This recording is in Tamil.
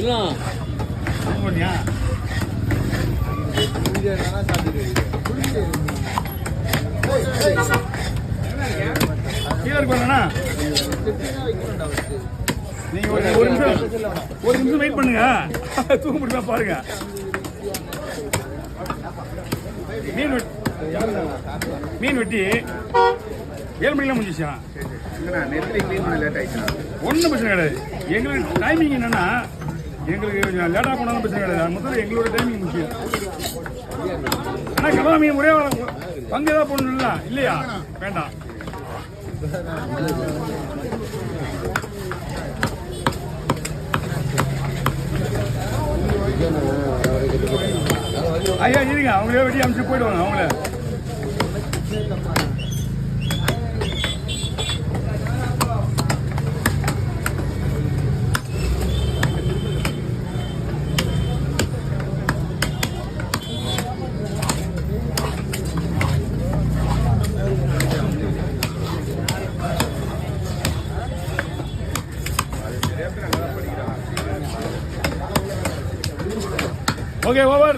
நீங்க ஒரு நிமிஷம் வெயிட் பண்ணுங்க. தூக்க முடியுமா பாருங்க. மீன் வெட்டி 7 மணிக்கெல்லாம் முடிஞ்சிச்சா? ஒன்றும் பிரச்சனை கிடையாது. எங்களுக்கு டைமிங் என்னன்னா, எங்களுக்கு லேட்டாக போனாலும் பிரச்சனை கிடையாது. முதல்ல எங்களோட டைமிங் முக்கியம். ஆனால் கவலை மீன் ஒரே பங்கு ஏதாவது போடணும்ல, இல்லையா? வேண்டாம். ஐயா இருங்க, அவங்களே வெட்டி அனுப்பிச்சு போயிடுவாங்க. அவங்களே ஓகே ஓவர்.